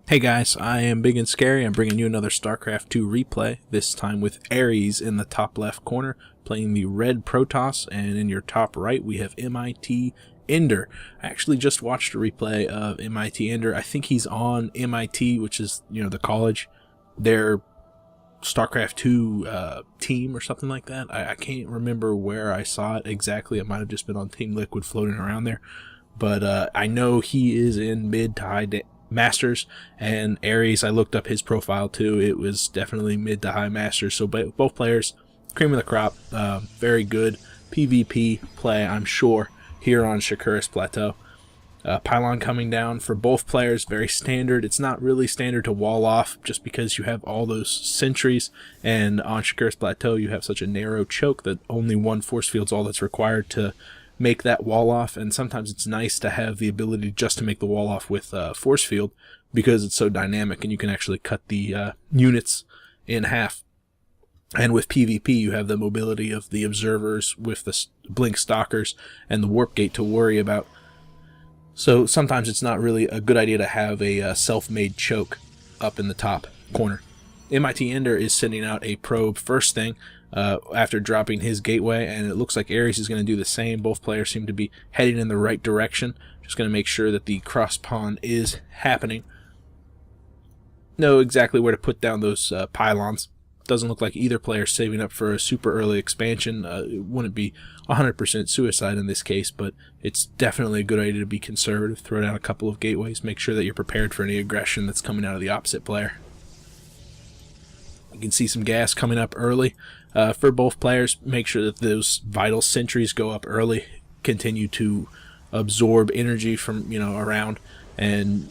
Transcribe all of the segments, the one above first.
Hey guys, I am Ibigandscary. I'm bringing you another StarCraft 2 replay, this time with Ares in the top left corner, playing the red Protoss, and in your top right we have MiTender. I actually just watched a replay of MiTender. I think he's on MIT, which is, the college, their StarCraft 2 team or something like that. I can't remember where I saw it exactly. It might have just been on Team Liquid floating around there. But I know he is in mid to high Masters, and Ares, I looked up his profile too. It was definitely mid to high Masters, so both players, cream of the crop. Very good PvP play, I'm sure, here on Shakuris Plateau. Pylon coming down for both players, very standard. It's not really standard to wall off just because you have all those sentries, and on Shakuris Plateau you have such a narrow choke that only one force field's all that's required to make that wall off, and sometimes it's nice to have the ability just to make the wall off with force field because it's so dynamic and you can actually cut the units in half. And with PvP you have the mobility of the observers with the blink stalkers and the warp gate to worry about. So sometimes it's not really a good idea to have a self-made choke up in the top corner. MiTender is sending out a probe first thing after dropping his gateway, and it looks like Ares is going to do the same. Both players seem to be heading in the right direction. Just going to make sure that the cross pawn is happening. Know exactly where to put down those pylons. Doesn't look like either player is saving up for a super early expansion. It wouldn't be 100% suicide in this case, but it's definitely a good idea to be conservative. Throw down a couple of gateways. Make sure that you're prepared for any aggression that's coming out of the opposite player. You can see some gas coming up early for both players. Make sure that those vital sentries go up early. Continue to absorb energy from around, and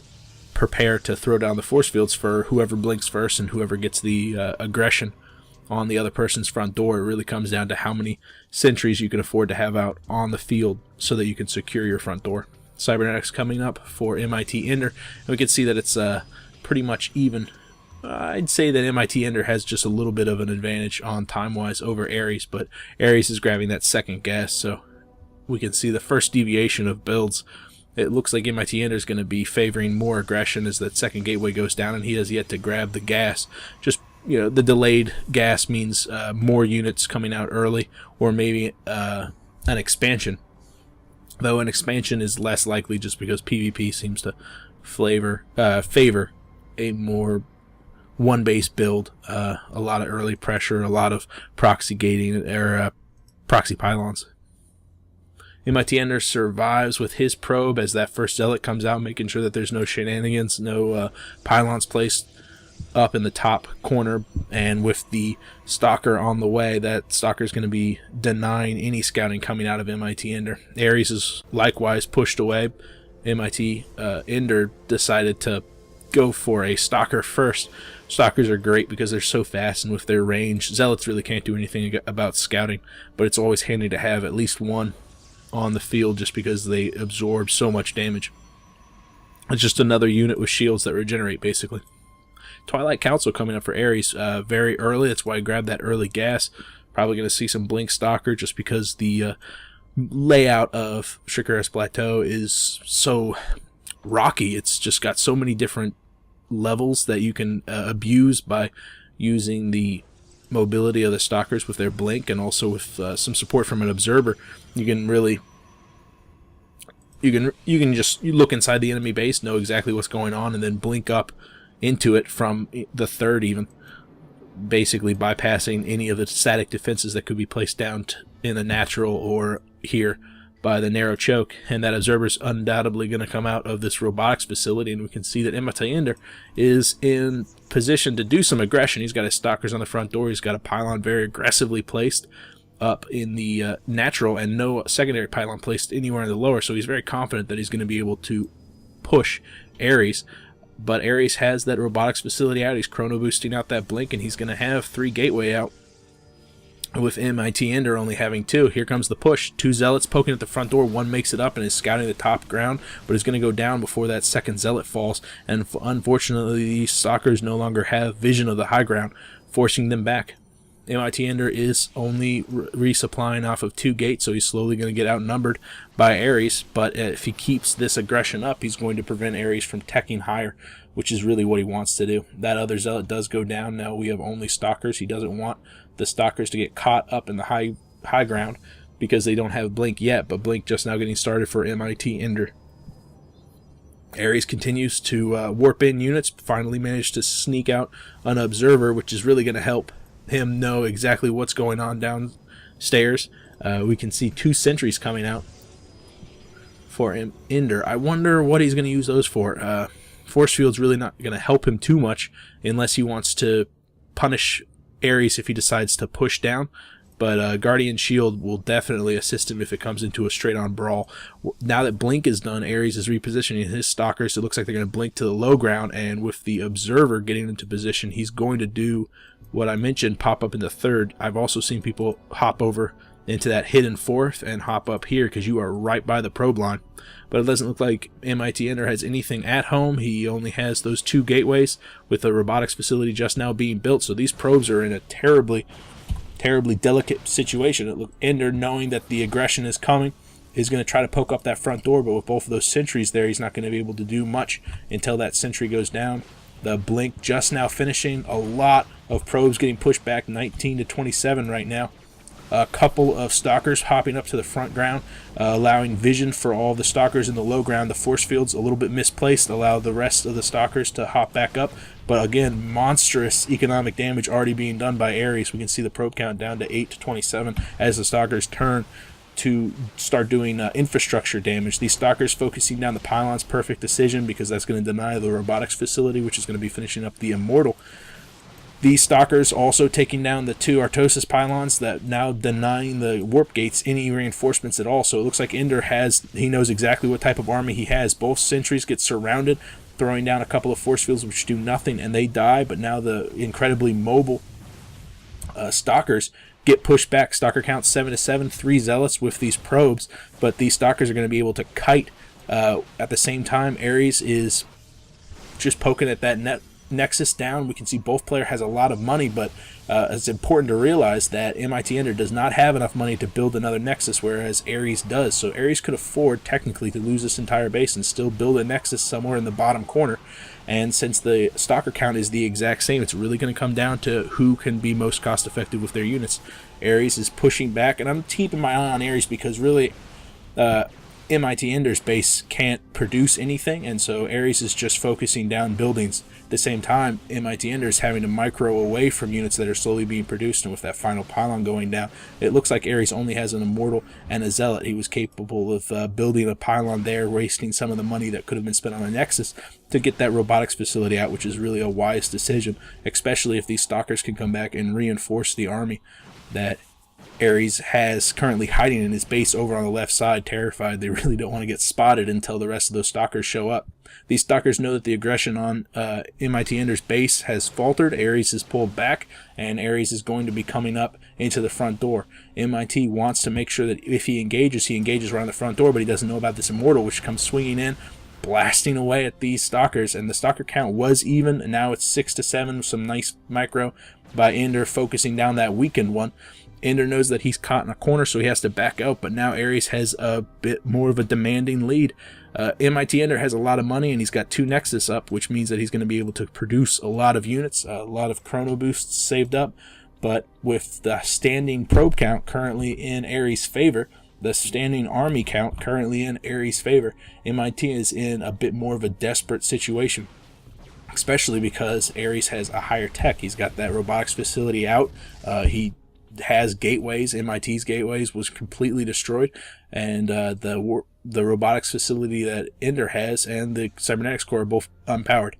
prepare to throw down the force fields for whoever blinks first and whoever gets the aggression on the other person's front door. It really comes down to how many sentries you can afford to have out on the field so that you can secure your front door. Cybernetics coming up for MiTender, and we can see that it's pretty much even. I'd say that MiTender has just a little bit of an advantage on time-wise over Ares, but Ares is grabbing that second gas, so we can see the first deviation of builds. It looks like MiTender is going to be favoring more aggression as that second gateway goes down, and he has yet to grab the gas. Just, the delayed gas means more units coming out early, or maybe an expansion. Though an expansion is less likely just because PvP seems to favor a more one base build, a lot of early pressure, a lot of proxy gating, or proxy pylons. MiTender survives with his probe as that first zealot comes out, making sure that there's no shenanigans, no pylons placed up in the top corner, and with the stalker on the way, that stalker is going to be denying any scouting coming out of MiTender. Ares is likewise pushed away. MiTender decided to go for a stalker first. Stalkers are great because they're so fast, and with their range, zealots really can't do anything about scouting, but it's always handy to have at least one on the field just because they absorb so much damage. It's just another unit with shields that regenerate, basically. Twilight Council coming up for Ares very early. That's why I grabbed that early gas. Probably going to see some blink stalker just because the layout of Shakuris Plateau is so rocky. It's just got so many different levels that you can abuse by using the mobility of the stalkers with their blink, and also with some support from an observer. You can really you can just look inside the enemy base, know exactly what's going on, and then blink up into it from the third, even basically bypassing any of the static defenses that could be placed down in the natural or here by the narrow choke. And that observer's undoubtedly going to come out of this robotics facility, and we can see that MiTender is in position to do some aggression. He's got his stalkers on the front door. He's got a pylon very aggressively placed up in the natural, and no secondary pylon placed anywhere in the lower, so he's very confident that he's going to be able to push Ares. But Ares has that robotics facility out. He's chrono boosting out that blink, and he's going to have 3 gateway out, with MiTender only having 2. Here comes the push. 2 zealots poking at the front door. One makes it up and is scouting the top ground, but is going to go down before that second zealot falls. And unfortunately, these stalkers no longer have vision of the high ground, forcing them back. MiTender is only resupplying off of 2 gates, so he's slowly going to get outnumbered by Ares. But if he keeps this aggression up, he's going to prevent Ares from teching higher, which is really what he wants to do. That other zealot does go down. Now we have only stalkers. He doesn't want the stalkers to get caught up in the high ground because they don't have blink yet, but blink just now getting started for MiTender. Ares continues to warp in units, finally managed to sneak out an observer, which is really going to help him know exactly what's going on downstairs. We can see 2 sentries coming out for Ender. I wonder what he's going to use those for. Force field's really not going to help him too much unless he wants to punish Ares if he decides to push down. But Guardian Shield will definitely assist him if it comes into a straight-on brawl. Now that Blink is done, Ares is repositioning his stalkers. It looks like they're going to blink to the low ground, and with the Observer getting into position, he's going to do what I mentioned, pop up into 3rd. I've also seen people hop over into that hidden 4th and hop up here because you are right by the probe line. But it doesn't look like MiTender has anything at home. He only has those 2 gateways with the robotics facility just now being built, so these probes are in a terribly delicate situation. Ender, knowing that the aggression is coming, is going to try to poke up that front door, but with both of those sentries there, he's not going to be able to do much until that sentry goes down. The blink just now finishing. A lot of probes getting pushed back, 19 to 27 right now. A couple of stalkers hopping up to the front ground, allowing vision for all the stalkers in the low ground. The force field's a little bit misplaced, allow the rest of the stalkers to hop back up. But again, monstrous economic damage already being done by Ares. We can see the probe count down to 8 to 27 as the stalkers turn to start doing infrastructure damage. These stalkers focusing down the pylons, perfect decision, because that's going to deny the robotics facility, which is going to be finishing up the Immortal. These stalkers also taking down the 2 Artosis pylons, that now denying the warp gates any reinforcements at all. So it looks like Ender he knows exactly what type of army he has. Both sentries get surrounded, throwing down a couple of force fields which do nothing, and they die. But now the incredibly mobile stalkers get pushed back. Stalker count 7 to 7, 3 zealots with these probes, but these stalkers are going to be able to kite. At the same time, Ares is just poking at that Nexus down. We can see both player has a lot of money, but it's important to realize that MiTender does not have enough money to build another Nexus, whereas Ares does. So Ares could afford technically to lose this entire base and still build a Nexus somewhere in the bottom corner. And since the stalker count is the exact same, it's really going to come down to who can be most cost effective with their units. Ares is pushing back, and I'm keeping my eye on Ares because really MiTender's base can't produce anything, and so Ares is just focusing down buildings. At the same time, MiTender is having to micro away from units that are slowly being produced, and with that final pylon going down, it looks like Ares only has an Immortal and a Zealot. He was capable of building a pylon there, wasting some of the money that could have been spent on a Nexus to get that robotics facility out, which is really a wise decision, especially if these stalkers can come back and reinforce the army that Ares has currently hiding in his base over on the left side, terrified. They really don't want to get spotted until the rest of those stalkers show up. These stalkers know that the aggression on MiTender's base has faltered. Ares is pulled back, and Ares is going to be coming up into the front door. MiT wants to make sure that if he engages around the front door, but he doesn't know about this Immortal, which comes swinging in, blasting away at these stalkers. And the stalker count was even, and now it's 6 to 7, some nice micro by Ender focusing down that weakened one. Ender knows that he's caught in a corner, so he has to back out, but now Ares has a bit more of a demanding lead. MiTender has a lot of money, and he's got 2 Nexus up, which means that he's going to be able to produce a lot of units, a lot of chrono boosts saved up. But with the standing probe count currently in Ares' favor, the standing army count currently in Ares' favor, MiT is in a bit more of a desperate situation, especially because Ares has a higher tech. He's got that robotics facility out. He has gateways. MiT's gateways was completely destroyed, and the robotics facility that Ender has and the cybernetics core are both unpowered.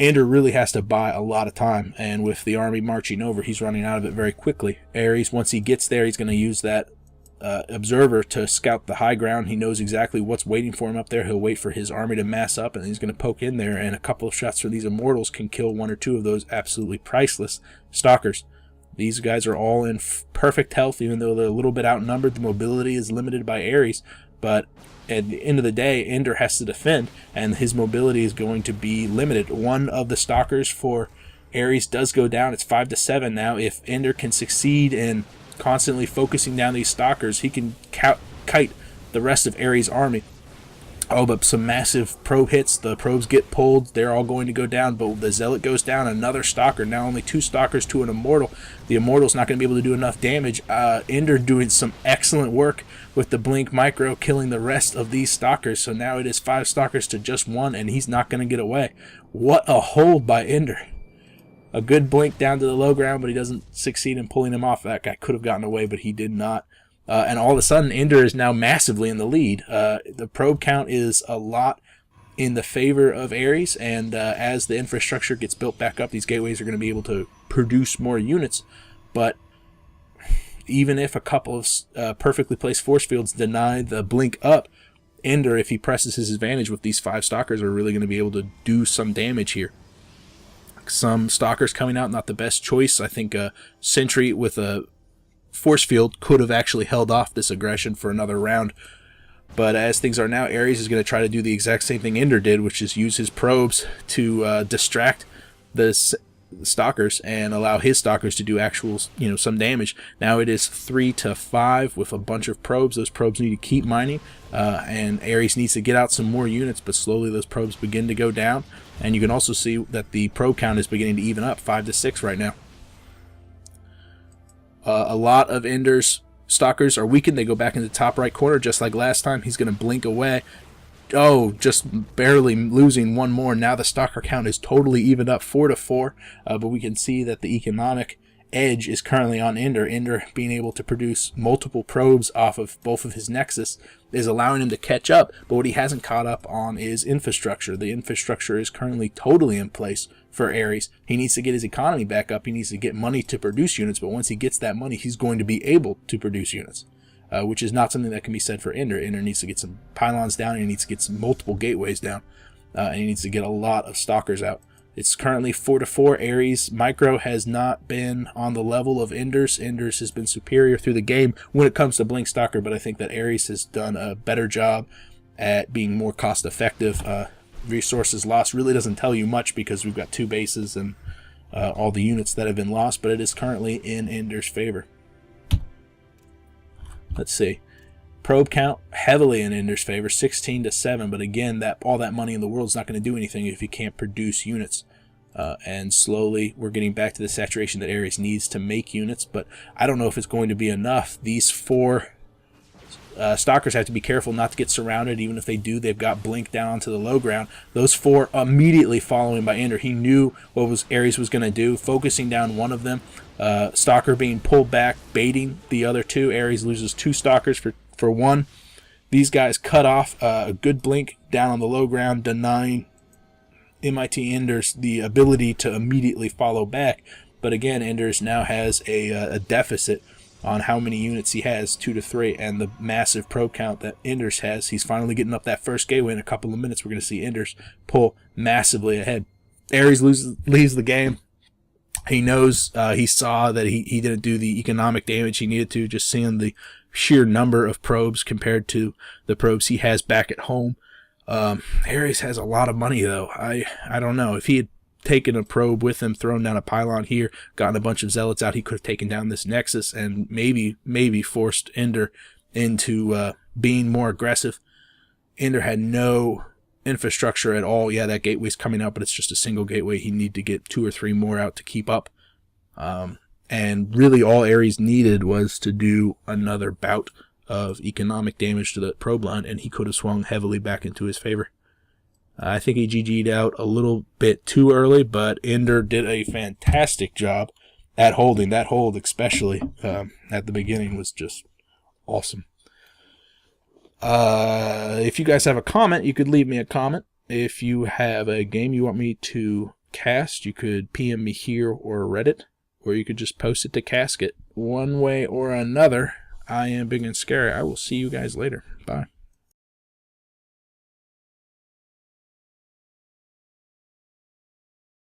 Ender really has to buy a lot of time, and with the army marching over, he's running out of it very quickly. Ares, once he gets there, he's going to use that observer to scout the high ground. He knows exactly what's waiting for him up there. He'll wait for his army to mass up, and he's going to poke in there, and a couple of shots from these Immortals can kill 1 or 2 of those absolutely priceless stalkers. These guys are all in perfect health, even though they're a little bit outnumbered. The mobility is limited by Ares, but at the end of the day, Ender has to defend, and his mobility is going to be limited. One of the stalkers for Ares does go down. It's 5-7 now. If Ender can succeed in constantly focusing down these stalkers, he can kite the rest of Ares' army. Oh, but some massive probe hits. The probes get pulled. They're all going to go down, but the Zealot goes down. Another stalker. Now only 2 stalkers to an Immortal. The Immortal's not going to be able to do enough damage. Ender doing some excellent work with the Blink Micro, killing the rest of these stalkers. So now it is 5 stalkers to just 1, and he's not going to get away. What a hold by Ender. A good blink down to the low ground, but he doesn't succeed in pulling him off. That guy could have gotten away, but he did not. And all of a sudden, Ender is now massively in the lead. The probe count is a lot in the favor of Ares, and as the infrastructure gets built back up, these gateways are going to be able to produce more units. But even if a couple of perfectly placed force fields deny the blink up, Ender, if he presses his advantage with these 5 stalkers, are really going to be able to do some damage here. Some stalkers coming out, not the best choice. I think a Sentry with a force field could have actually held off this aggression for another round. But as things are now, Ares is going to try to do the exact same thing Ender did, which is use his probes to distract the stalkers and allow his stalkers to do actual, some damage. Now it is 3-5 with a bunch of probes. Those probes need to keep mining, and Ares needs to get out some more units, but slowly those probes begin to go down. And you can also see that the probe count is beginning to even up, 5-6 right now. A lot of Ender's stalkers are weakened. They go back in the top right corner just like last time. He's going to blink away. Oh, just barely losing one more. Now the stalker count is totally evened up, 4-4. But we can see that the economic edge is currently on Ender. Ender being able to produce multiple probes off of both of his Nexus is allowing him to catch up. But what he hasn't caught up on is infrastructure. The infrastructure is currently totally in place for Ares. He needs to get his economy back up. He needs to get money to produce units. But once he gets that money, he's going to be able to produce units. Which is not something that can be said for Ender. Ender needs to get some pylons down, and he needs to get some multiple gateways down, and he needs to get a lot of stalkers out. It's currently 4-4. Ares Micro has not been on the level of Ender's. Ender's has been superior through the game when it comes to Blink Stalker, but I think that Ares has done a better job at being more cost effective. Resources lost really doesn't tell you much because we've got 2 bases and all the units that have been lost, but it is currently in Ender's favor. Let's see. Probe count heavily in Ender's favor, 16-7. But again, all that money in the world is not going to do anything if you can't produce units. And slowly, we're getting back to the saturation that Ares needs to make units. But I don't know if it's going to be enough. These 4 stalkers have to be careful not to get surrounded. Even if they do, they've got blink down onto the low ground. Those 4 immediately following by Ender. He knew what Ares was going to do, focusing down one of them. Stalker being pulled back, baiting the other 2. Ares loses 2 stalkers for 1. These guys cut off a good blink down on the low ground, denying MIT Enders the ability to immediately follow back. But again, Enders now has a deficit on how many units he has, 2-3, and the massive probe count that Enders has. He's finally getting up that first gateway. In a couple of minutes, we're going to see Enders pull massively ahead. Ares leaves the game. He knows, he saw that he didn't do the economic damage he needed to, just seeing the sheer number of probes compared to the probes he has back at home. Ares has a lot of money, though. I don't know. If he had taken a probe with him, thrown down a pylon here, gotten a bunch of zealots out, he could have taken down this Nexus and maybe forced Ender into being more aggressive. Ender had no infrastructure at all. Yeah, that gateway's coming out, but it's just a single gateway. He need to get 2 or 3 more out to keep up. And really all Ares needed was to do another bout of economic damage to the probe line, and he could have swung heavily back into his favor. I think he GG'd out a little bit too early, but Ender did a fantastic job at holding. That hold especially at the beginning was just awesome. If you guys have a comment, you could leave me a comment. If you have a game you want me to cast, you could PM me here or Reddit, or you could just post it to Casket. One way or another, I am Ibigandscary. I will see you guys later. Bye.